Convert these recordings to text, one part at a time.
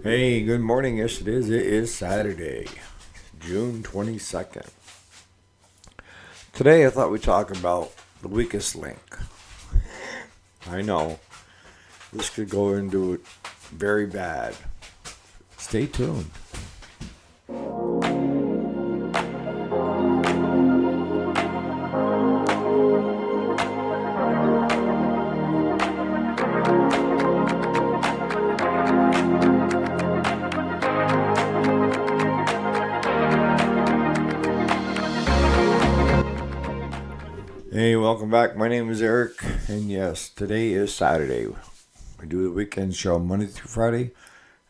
Hey, good morning. Yes, it is. It is Saturday, June 22nd. Today, I thought we'd talk about the weakest link. I know this could go into it very bad. Stay tuned. Hey, welcome back. My name is Eric, and yes, today is Saturday. We do the weekend show Monday through Friday,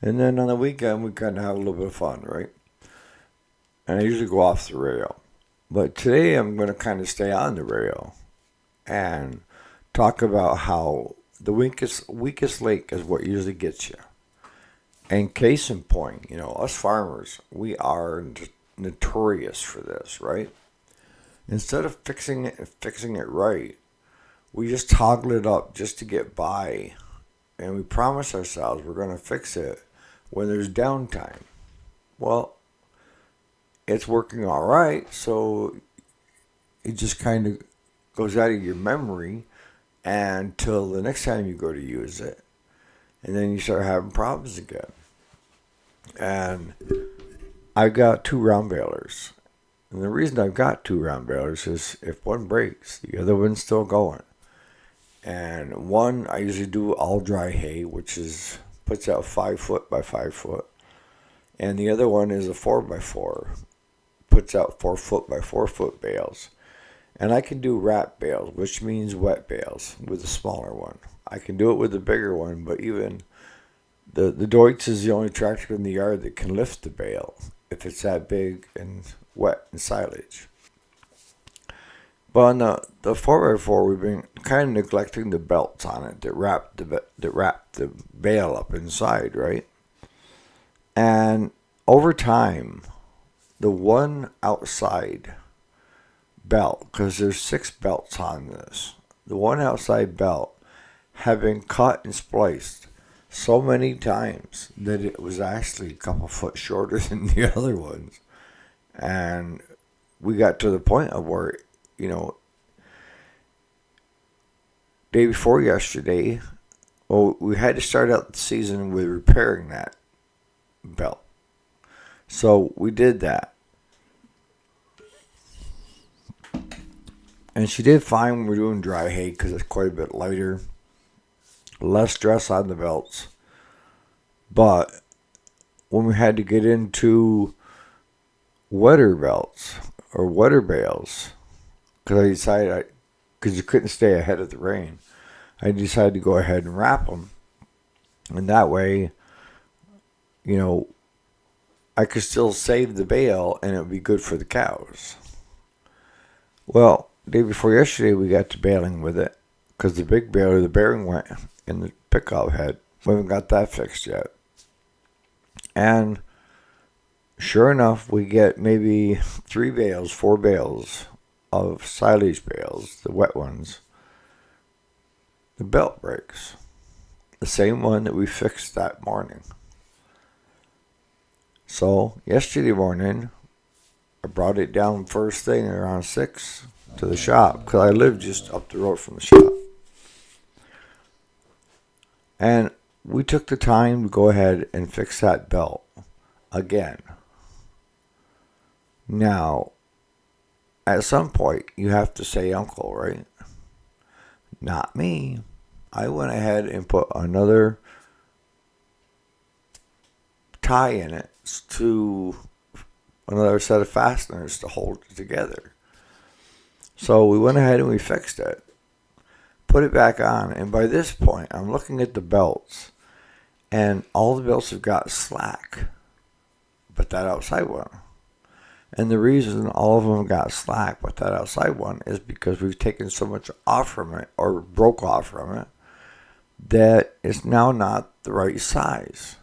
and then on the weekend, we kind of have a little bit of fun, right? And I usually go off the rail. But today, I'm going to kind of stay on the rail and talk about how the weakest link is what usually gets you. And case in point, us farmers, we are notorious for this, right? Instead of fixing it right, we just toggle it up just to get by, and we promise ourselves we're going to fix it when there's downtime. Well, it's working all right, so it just kind of goes out of your memory until the next time you go to use it, and then you start having problems again. And I've got two round balers. And the reason I've got two round balers is if one breaks, the other one's still going. And one I usually do all dry hay, which is puts out 5 foot by 5 foot. And the other one is a 4x4, puts out 4 foot by 4 foot bales. And I can do wrap bales, which means wet bales, with the smaller one. I can do it with the bigger one, but even the Deutz is the only tractor in the yard that can lift the bale if it's that big and wet and silage. But on the 4x4, we've been kind of neglecting the belts on it that wrap the bale up inside, right? And over time, the one outside belt, because there's 6 belts on this, the one outside belt have been cut and spliced so many times that it was actually a couple foot shorter than the other ones. And we got to the point of where, day before yesterday, well, we had to start out the season with repairing that belt. So we did that. And she did fine when we're doing dry hay because it's quite a bit lighter. Less stress on the belts. But when we had to get into wetter belts or wetter bales, because because you couldn't stay ahead of the rain, I decided to go ahead and wrap them. And that way, I could still save the bale and it would be good for the cows. Well, the day before yesterday, we got to baling with it because the big baler, the bearing went in the pickup head. We haven't got that fixed yet. And sure enough, we get maybe 4 bales of silage bales, the wet ones. The belt breaks. The same one that we fixed that morning. So, yesterday morning, I brought it down first thing around 6 to the shop because I live just up the road from the shop. And we took the time to go ahead and fix that belt again. Now, at some point, you have to say uncle, right? Not me. I went ahead and put another tie in it to another set of fasteners to hold it together. So we went ahead and we fixed it. Put it back on. And by this point, I'm looking at the belts. And all the belts have got slack. But that outside one. And the reason all of them got slack but that outside one is because we've taken so much off from it or broke off from it that it's now not the right size.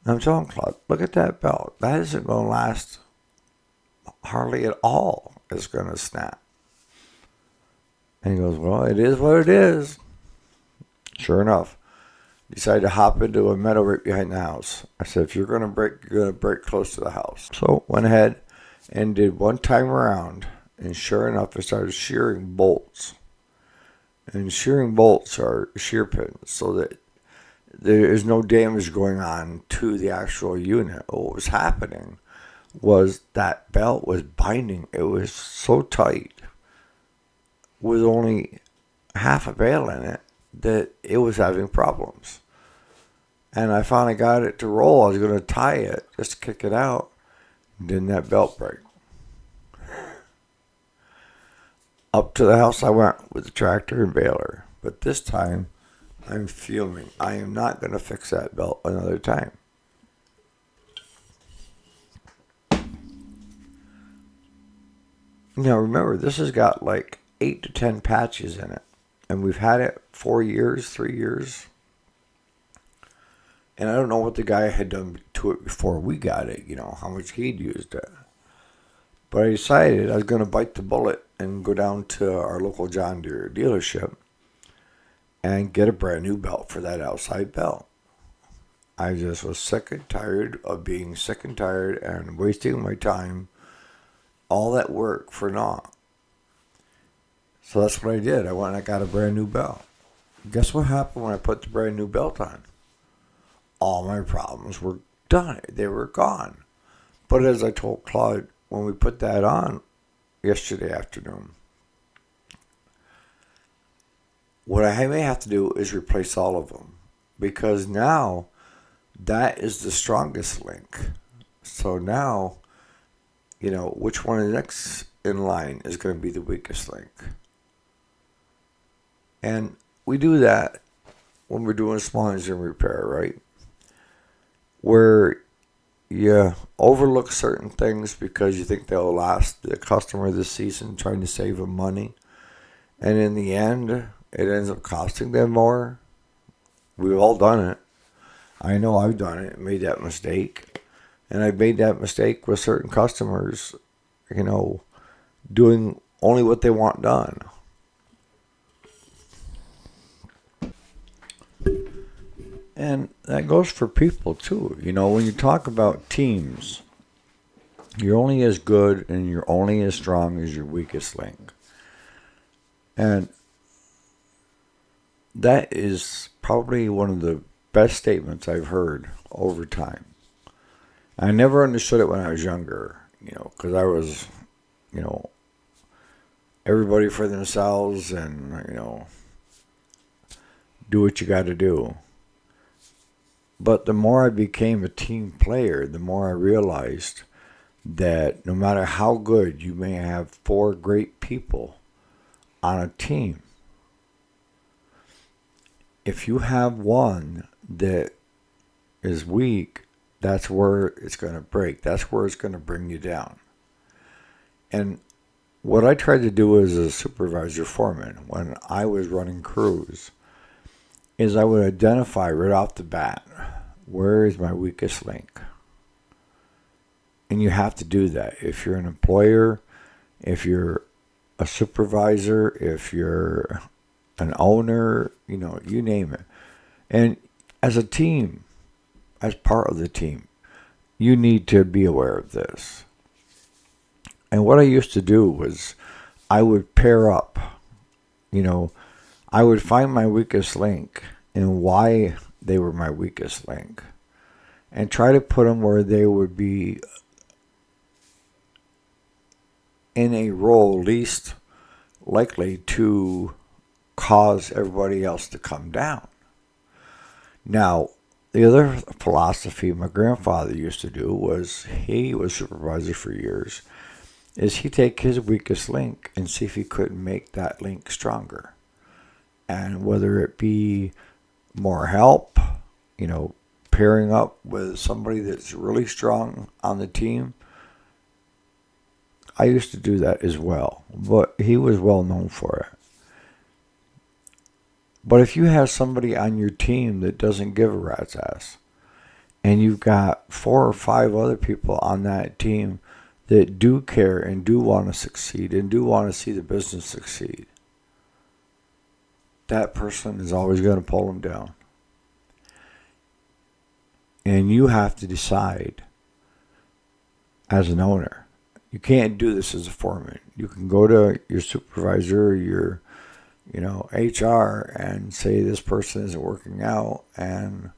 I'm telling Claude, look at that belt. That isn't going to last hardly at all. It's going to snap. And he goes, well, it is what it is. Sure enough. decided to hop into a meadow right behind the house. I said, if you're going to break, you're going to break close to the house. So went ahead and did one time around, and sure enough, I started shearing bolts. And shearing bolts are shear pins so that there is no damage going on to the actual unit. What was happening was that belt was binding. It was so tight with only half a bale in it that it was having problems. And I finally got it to roll. I was going to tie it, just kick it out. Didn't that belt break? Up to the house I went with the tractor and baler. But this time, I'm fuming. I am not going to fix that belt another time. Now remember, this has got like 8 to 10 patches in it. And we've had it 4 years, 3 years. And I don't know what the guy had done to it before we got it, how much he'd used it. But I decided I was going to bite the bullet and go down to our local John Deere dealership and get a brand new belt for that outside belt. I just was sick and tired of being sick and tired and wasting my time, all that work for naught. So that's what I did. I went and I got a brand new belt. Guess what happened when I put the brand new belt on? All my problems were done. They were gone. But as I told Claude when we put that on yesterday afternoon, what I may have to do is replace all of them, because now that is the strongest link. So now, which one is next in line is going to be the weakest link. And we do that when we're doing small engine repair, right? Where you overlook certain things because you think they'll last the customer this season, trying to save them money. And in the end, it ends up costing them more. We've all done it. I know I've done it, made that mistake. And I've made that mistake with certain customers, doing only what they want done. And that goes for people too. When you talk about teams, you're only as good and you're only as strong as your weakest link. And that is probably one of the best statements I've heard over time. I never understood it when I was younger, because I was, everybody for themselves and, do what you got to do. But the more I became a team player, the more I realized that no matter how good you may have 4 great people on a team, if you have one that is weak, that's where it's going to break. That's where it's going to bring you down. And what I tried to do as a supervisor foreman when I was running crews is I would identify right off the bat, where is my weakest link? And you have to do that. If you're an employer, if you're a supervisor, if you're an owner, you name it. And as a team, as part of the team, you need to be aware of this. And what I used to do was I would pair up, I would find my weakest link and why they were my weakest link and try to put them where they would be in a role least likely to cause everybody else to come down. Now, the other philosophy my grandfather used to do was, he was supervisor for years, is he'd take his weakest link and see if he couldn't make that link stronger. And whether it be more help, pairing up with somebody that's really strong on the team. I used to do that as well, but he was well known for it. But if you have somebody on your team that doesn't give a rat's ass, and you've got 4 or 5 other people on that team that do care and do want to succeed and do want to see the business succeed, that person is always going to pull them down. And you have to decide as an owner. You can't do this as a foreman. You can go to your supervisor or your, HR and say this person isn't working out and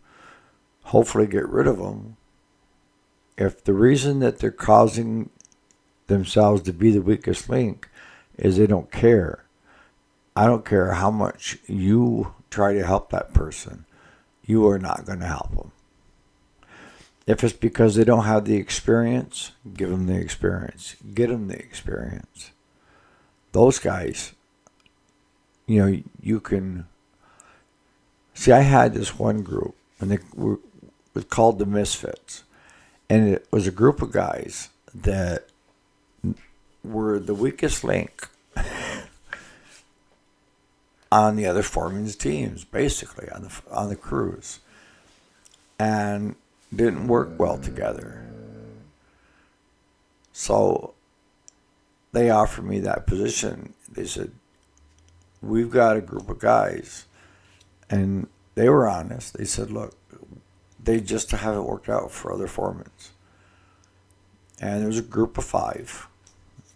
hopefully get rid of them. If the reason that they're causing themselves to be the weakest link is they don't care, I don't care how much you try to help that person, you are not going to help them. If it's because they don't have the experience, give them the experience. Get them the experience. Those guys, you can... See, I had this one group, and it was called the Misfits. And it was a group of guys that were the weakest link on the other foreman's teams, basically, on the crews. And didn't work well together. So they offered me that position. They said, we've got a group of guys. And they were honest. They said, look, they just haven't worked out for other foremen. And there was a group of 5.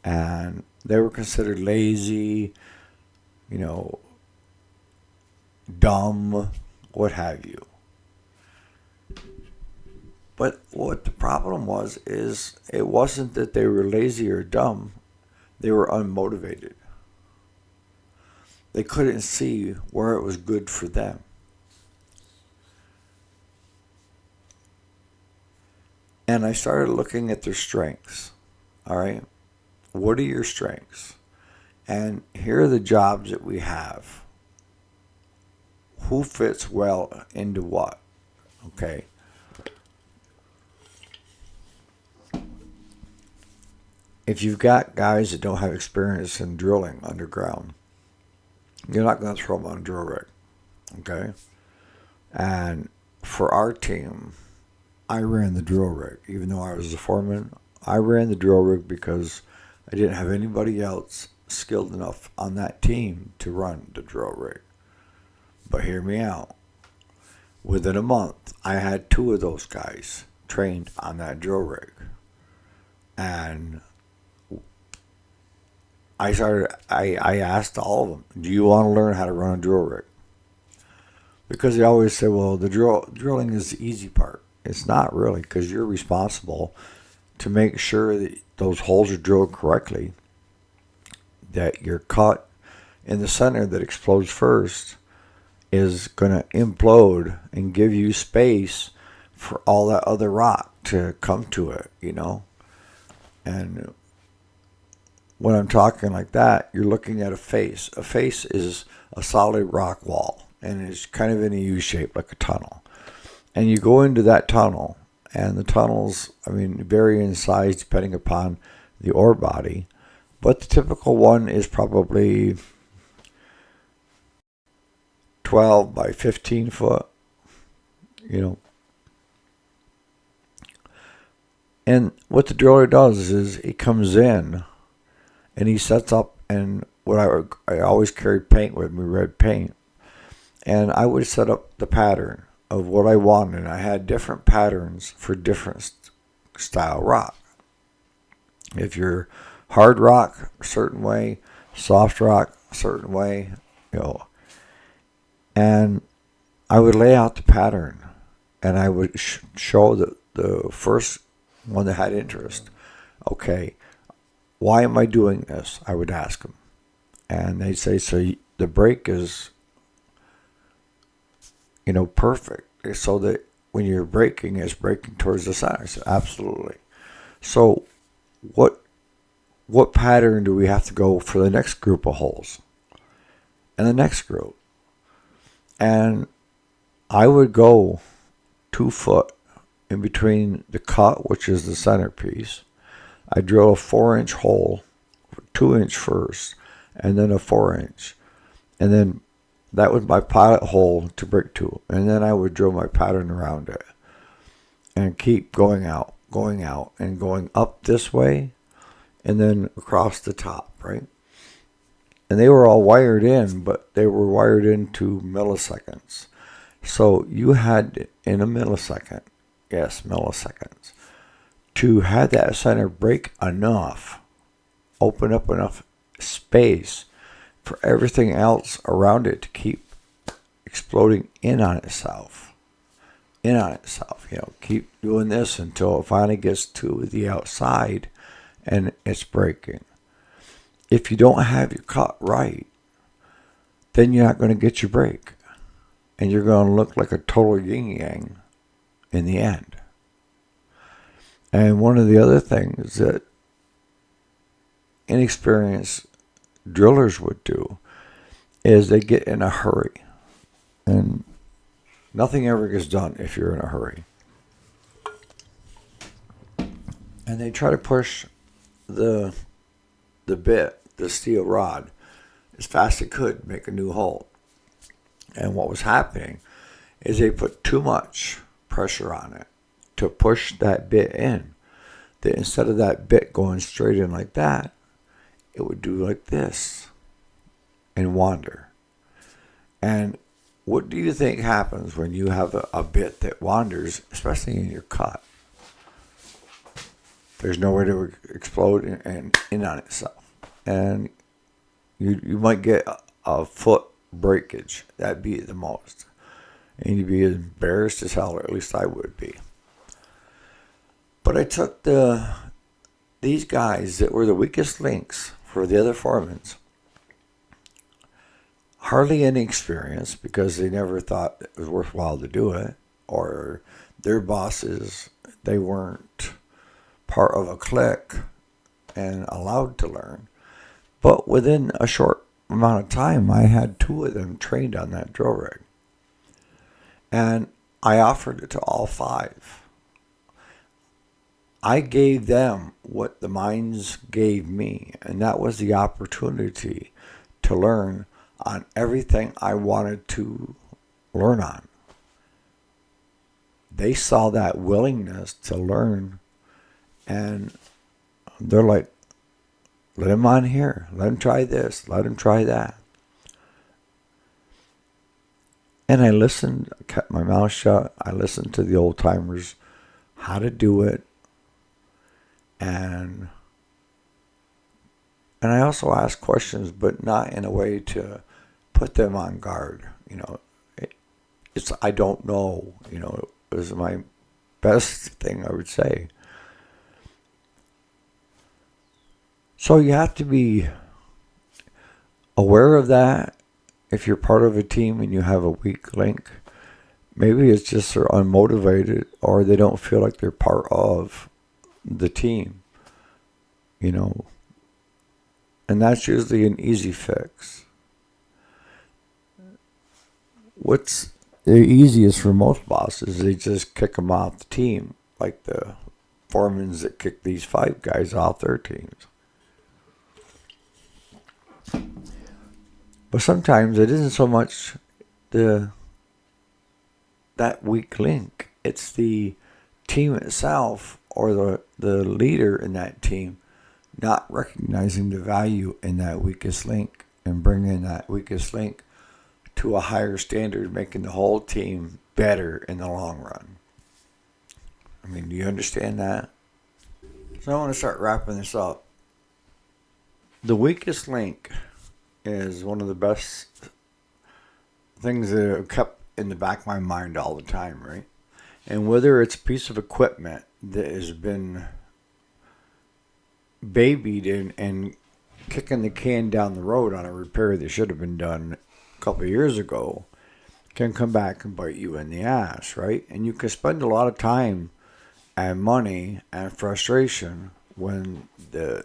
And they were considered lazy, dumb, what have you. But what the problem was is it wasn't that they were lazy or dumb. They were unmotivated. They couldn't see where it was good for them. And I started looking at their strengths. All right? What are your strengths? And here are the jobs that we have. Who fits well into what? Okay? If you've got guys that don't have experience in drilling underground, you're not going to throw them on a drill rig, okay? And for our team, I ran the drill rig. Even though I was the foreman, I ran the drill rig because I didn't have anybody else skilled enough on that team to run the drill rig. But hear me out. Within a month, I had 2 of those guys trained on that drill rig. And I asked all of them, do you want to learn how to run a drill rig? Because they always say, well, the drilling is the easy part. It's not really, because you're responsible to make sure that those holes are drilled correctly, that your cut in the center that explodes first is going to implode and give you space for all that other rock to come to it, And when I'm talking like that, you're looking at a face. A face is a solid rock wall, and it's kind of in a U shape, like a tunnel. And you go into that tunnel, and the tunnels, vary in size depending upon the ore body, but the typical one is probably 12 by 15 foot, And what the driller does is he comes in and he sets up, and I always carried paint with me, red paint. And I would set up the pattern of what I wanted. And I had different patterns for different style rock. If you're hard rock, a certain way, soft rock, a certain way, And I would lay out the pattern, and I would show the first one that had interest. Okay, why am I doing this? I would ask them. And they'd say, so the break is, perfect. So that when you're braking, it's braking towards the center. I said, absolutely. So what pattern do we have to go for the next group of holes? And the next group? And I would go 2 foot in between the cut, which is the centerpiece. I drill a 4-inch hole, 2-inch first, and then a 4-inch. And then that was my pilot hole to break to. And then I would drill my pattern around it. And keep going out, and going up this way, and then across the top, right? And they were all wired in, but they were wired into milliseconds. So you had, in a millisecond, Yes, milliseconds. To have that center break enough, open up enough space for everything else around it to keep exploding in on itself. Keep doing this until it finally gets to the outside and it's breaking. If you don't have your cut right, then you're not going to get your break. And you're going to look like a total yin-yang in the end. And one of the other things that inexperienced drillers would do is they get in a hurry. And nothing ever gets done if you're in a hurry. And they try to push the bit, the steel rod, as fast as it could, make a new hole. And what was happening is they put too much pressure on it to push that bit in. That instead of that bit going straight in like that, it would do like this and wander. And what do you think happens when you have a bit that wanders, especially in your cut? There's nowhere to explode and in on itself. And you might get a foot breakage. That'd be the most. And you'd be as embarrassed as hell, or at least I would be. But I took these guys that were the weakest links for the other foremans, hardly any experience because they never thought it was worthwhile to do it, or their bosses, they weren't part of a clique and allowed to learn. But within a short amount of time, I had 2 of them trained on that drill rig. And I offered it to all 5. I gave them what the mines gave me, and that was the opportunity to learn on everything I wanted to learn on. They saw that willingness to learn, and they're like, let him on here. Let him try this. Let him try that. And I listened. I kept my mouth shut. I listened to the old timers, how to do it. And I also asked questions, but not in a way to put them on guard. It's I don't know. It was my best thing I would say. So you have to be aware of that. If you're part of a team and you have a weak link, maybe it's just they're unmotivated or they don't feel like they're part of the team, and that's usually an easy fix. What's the easiest for most bosses, they just kick them off the team, like the foremans that kick these 5 guys off their teams. But sometimes it isn't so much that weak link. It's the team itself or the leader in that team not recognizing the value in that weakest link and bringing that weakest link to a higher standard, making the whole team better in the long run. I mean, do you understand that? So I want to start wrapping this up. The weakest link is one of the best things that have kept in the back of my mind all the time, right? And whether it's a piece of equipment that has been babied and kicking the can down the road on a repair that should have been done a couple of years ago, can come back and bite you in the ass, right? And you can spend a lot of time and money and frustration when the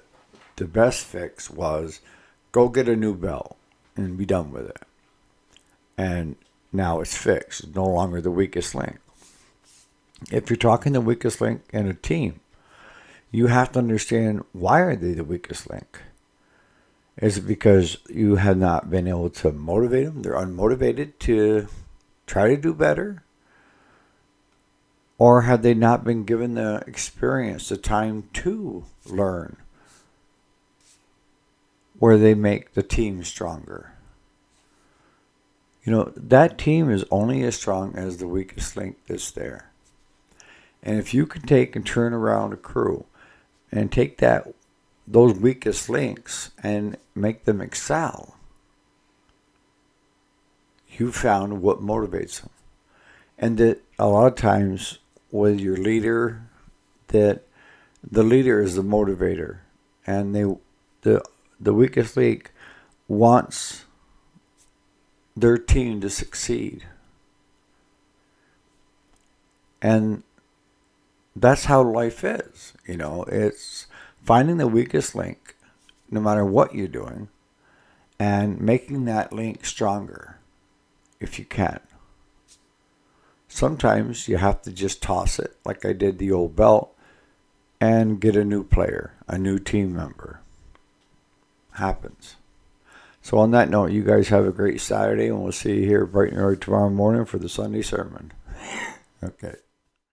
best fix was go get a new belt and be done with it. And now it's fixed. It's no longer the weakest link. If you're talking the weakest link in a team, you have to understand, why are they the weakest link? Is it because you have not been able to motivate them? They're unmotivated to try to do better? Or have they not been given the experience, the time to learn, where they make the team stronger? That team is only as strong as the weakest link that's there. And if you can take and turn around a crew and take those weakest links and make them excel, you found what motivates them. And that a lot of times with your leader, that the leader is the motivator, and the weakest link wants their team to succeed. And that's how life is. It's finding the weakest link, no matter what you're doing, and making that link stronger if you can. Sometimes you have to just toss it, like I did the old belt, and get a new player, a new team member. Happens. So on that note, you guys have a great Saturday, and we'll see you here bright and early tomorrow morning for the Sunday sermon. Okay.